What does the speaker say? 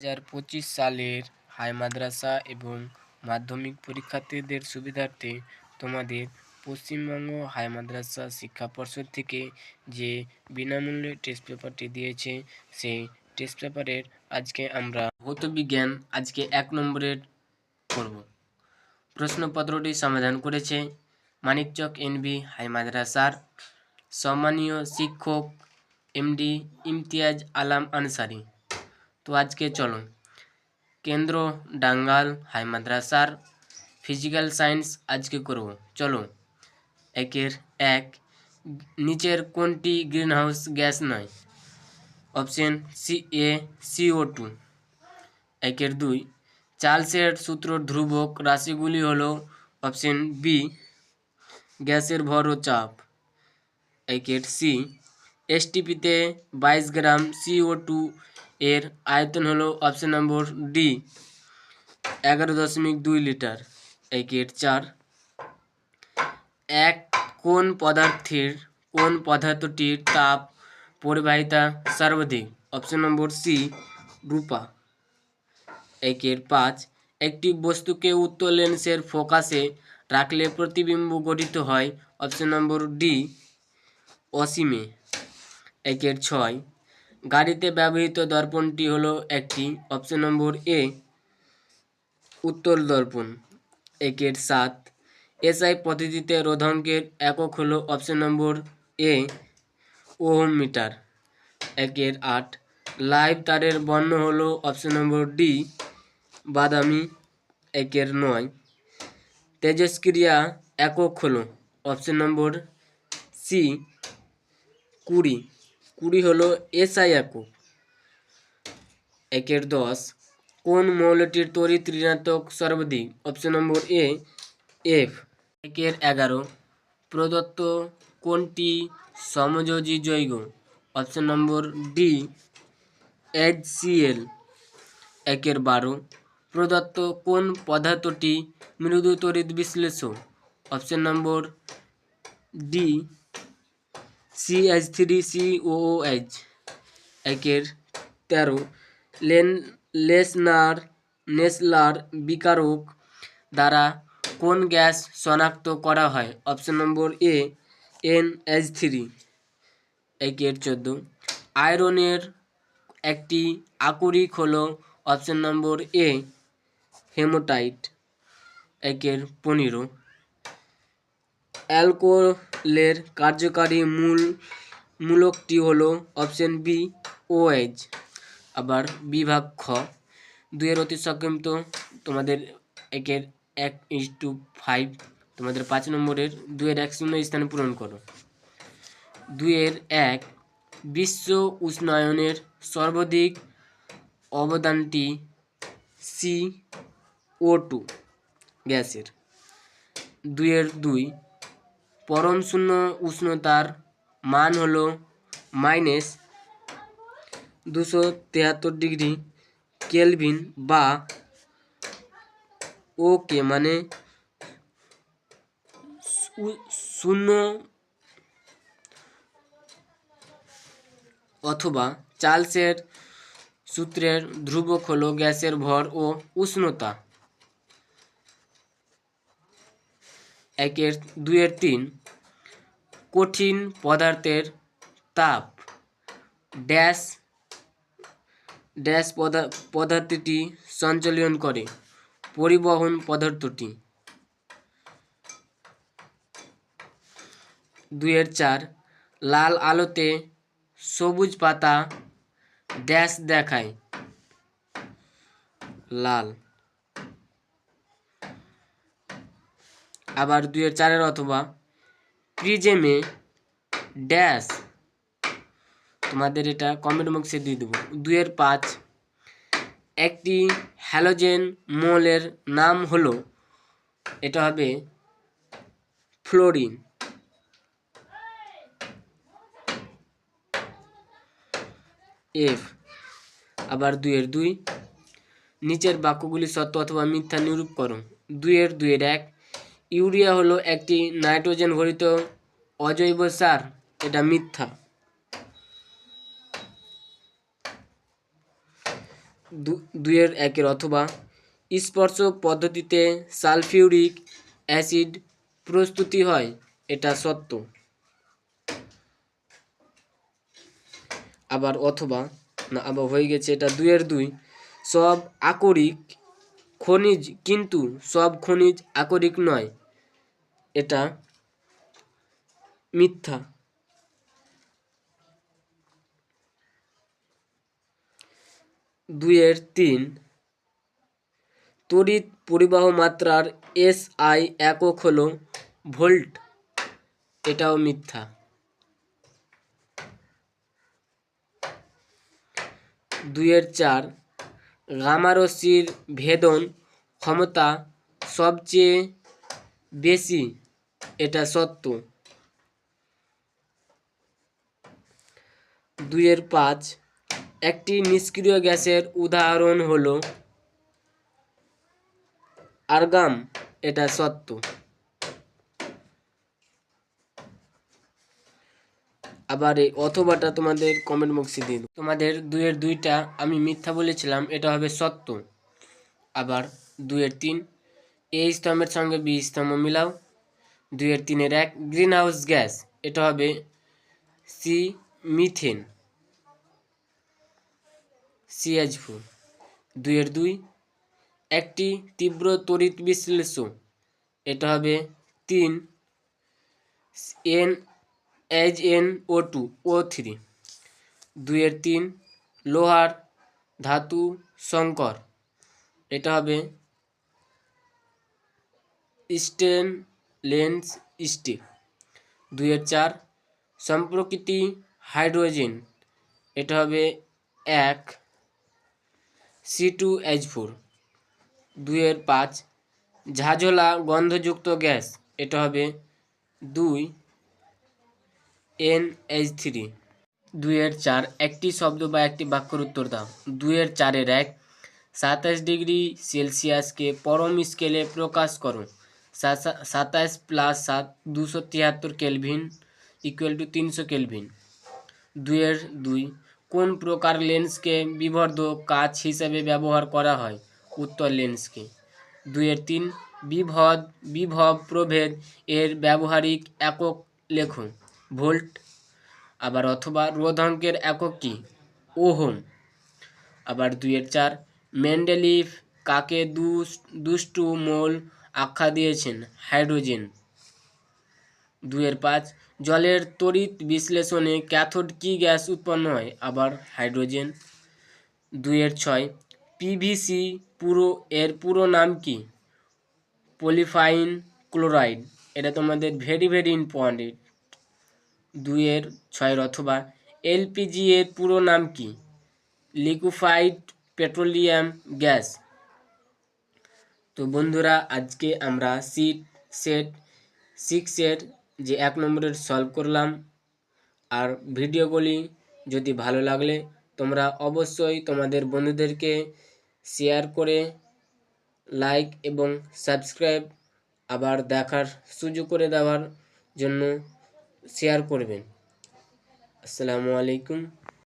2025 সালের হাই মাদ্রাসা এবং মাধ্যমিক পরীক্ষার্থীদের সুবিধার্থে তোমাদের পশ্চিমবঙ্গ হাই মাদ্রাসা শিক্ষা পর্ষদ থেকে যে বিনামূল্যে টেস্ট পেপারটি দিয়েছে, সেই টেস্ট পেপারের আজকে আমরা ভৌত বিজ্ঞান আজকে 1 নম্বরের করব। প্রশ্নপত্রটি সমাধান করেছে মানিকচক এনবি হাই মাদ্রাসার সম্মানীয় শিক্ষক এমডি ইমতিয়াজ আলম আনসারি। তো আজকে চলো কেন্দ্র ডাঙ্গাল হাই মাদ্রাসার ফিজিক্যাল সায়েন্স আজকে করব। চলো 1 নিচের কোনটি গ্রিনহাউস গ্যাস নয়? অপশন সি এ CO2। 2 চার্লসের সূত্র ধ্রুবক রাশিগুলি হলো অপশন বি গ্যাসের ভর ও চাপ। সি STPতে 22 গ্রাম CO2 এর আয়তন হলো অপশন নম্বর ডি 11.2 লিটার। 4 কোন পদার্থটির তাপ পরিবাহিতা সর্বাধিক? অপশন নম্বর সি রূপা। 5 একটি বস্তুকে উত্তল লেন্সের ফোকাসে রাখলে প্রতিবিম্ব গঠিত হয়। অপশন নম্বর ডি অসীমে। 6 গাড়িতে ব্যবহৃত দর্পণটি হলো একটি। অপশন নম্বর এ উত্তল দর্পণ। 7 SI পদ্ধতিতে রোধাঙ্কের একক হলো অপশন নম্বর এ ওহম মিটার। 8 লাইভ তারের বর্ণ হলো অপশন নম্বর ডি বাদামি। 9 তেজস্ক্রিয়া একক হলো অপশন নম্বর সি 20 হলো SI একক। 10 কোন মৌলটির তড়িৎ ঋণাত্মক সর্বাধিক? অপশন নম্বর এ F। 11 প্রদত্ত কোনটি সমযোজী যৌগ? Option number D HCl। 12 প্রদত্ত কোন পদার্থটি মৃদু তড়িৎ বিশ্লেষ্য? Option number D CH3COOH। 13 Nessler বিকারক দ্বারা কোন গ্যাস শনাক্ত করা হয়? অপশন নম্বর এ NH3। 14 আয়রনের একটি আকরিক হলো অপশন নম্বর এ হেমাটাইট। 15 অ্যালকোহলের কার্যকারী মূলকটি হলো অপশন বি OH। আবার বিভাগ খ 2 অতি সংক্ষিপ্ত তোমাদের 1:5 তোমাদের 5 নম্বরের 2 1 স্থানে পূরণ করো। 2 বিশ্ব উষ্ণায়নের সর্বাধিক অবদানটি CO2 গ্যাসের। 2 পরম শূন্য উষ্ণতার মান হলো -273 ডিগ্রি কেলভিন বা ওকে মানে 0 অথবা চার্লসের সূত্রের ধ্রুবক হলো গ্যাসের ভর ও উষ্ণতা। 2 কঠিন পদার্থের তাপ ড্যাশ পদার্থটি সঞ্চালন করে? পরিবহন পদার্থটি। 4 লাল আলোতে সবুজ পাতা ড্যাশ দেখায়? লাল। আবার 4 অথবা প্রিজমে ড্যাশ তোমাদের এটা কমেন্ট বক্সে দিয়ে দেবো। 5 একটি হ্যালোজেন মৌলের নাম হলো, এটা হবে ফ্লোরিন। F। আবার 2 নিচের বাক্যগুলি সত্য অথবা মিথ্যা নিরূপ করো। 2 ইউরিয়া হলো একটি নাইট্রোজেন ভরিত অজৈব সার, এটা মিথ্যা। দুইয়ের একের অথবা স্পর্শ পদ্ধতিতে সালফিউরিক অ্যাসিড প্রস্তুতি হয়, এটা সত্য। আবার অথবা না, আবার হয়ে গেছে এটা দুইয়ের দুই, সব আকরিক খনিজ কিন্তু সব খনিজ আকরিক নয়, এটা মিথ্যা। দুইয়ের তিন, তড়িৎ পরিবাহ মাত্রার SI একক হলো ভোল্ট, এটাও মিথ্যা। দুইয়ের চার, গামা রশ্মির ভেদন ক্ষমতা সবচেয়ে বেশি, এটা সত্য। দুইয়ের পাঁচ, একটি নিষ্ক্রিয় গ্যাসের উদাহরণ হলো আর্গাম, এটা সত্য। আবার এই অথবাটা তোমাদের কমেন্ট বক্সে দিয়ে দেবো। তোমাদের দুইয়ের দুইটা আমি মিথ্যা বলেছিলাম, এটা হবে সত্য। আবার দুইয়ের তিন, এ স্তম্ভের সঙ্গে বি স্তম্ভ মিলাও। দুইয়ের তিনের এক, গ্রিন হাউস গ্যাস, এটা হবে সি মিথেন, CH4। দুইয়ের দুই, একটি তীব্র তড়িৎ বিশ্লেষ্য, এটা হবে 3 NaHNO2O3। দুইয়ের তিন, লোহার ধাতু সংকর, এটা হবে স্টেনলেস স্টিল। দুইয়ের চার, সম্প্রকৃতি হাইড্রোজেন, এটা হবে 1 C2H4। দুইয়ের পাঁচ, ঝাঁঝলা গন্ধযুক্ত গ্যাস, এটা হবে 2 NH3। দুইয়ের চার, একটি শব্দ বা একটি বাক্যর উত্তর দাও। দুইয়ের চারের এক, 27 ডিগ্রি সেলসিয়াসকে পরম স্কেলে প্রকাশ করো। 27 plus 7 273 kelvin equal to 300 kelvin. দুইয়ের দুই, কোন প্রকার লেন্সকে বিবর্ধক কাচ হিসাবে ব্যবহার করা হয়? উত্তর লেন্সকে। দুইয়ের তিন, বিভব প্রভেদ এর ব্যবহারিক একক লেখো। ভোল্ট। আবার অথবা রোধাঙ্কের একক কি? ওহম। আবার দুইয়ের চার, মেন্ডেলিভ কাকে দুষ্টু মৌল আখ্যা দিয়েছেন? হাইড্রোজেন। দুইয়ের পাঁচ, জলের তড়িৎ বিশ্লেষণে ক্যাথোড কি গ্যাস উৎপন্ন হয়? আবার হাইড্রোজেন। দুইয়ের ছয়, PVC এর পুরো নাম কি? পলিফাইন ক্লোরাইড, এটা তোমাদের ভেরি ভেরি ইম্পর্টেন্ট। দুইয়ের ছয়ের অথবা LPG এর পুরো নাম কি? Liquefied petroleum gas. তো বন্ধুরা, আজকে আমরা সেট 6-এর যে 1 নম্বরের সলভ করলাম। আর ভিডিওগুলি যদি ভালো লাগলে তোমরা অবশ্যই তোমাদের বন্ধুদেরকে শেয়ার করে লাইক এবং সাবস্ক্রাইব আবার দেখার সুযোগ করে দেওয়ার জন্য শেয়ার করবেন। আসসালামু আলাইকুম।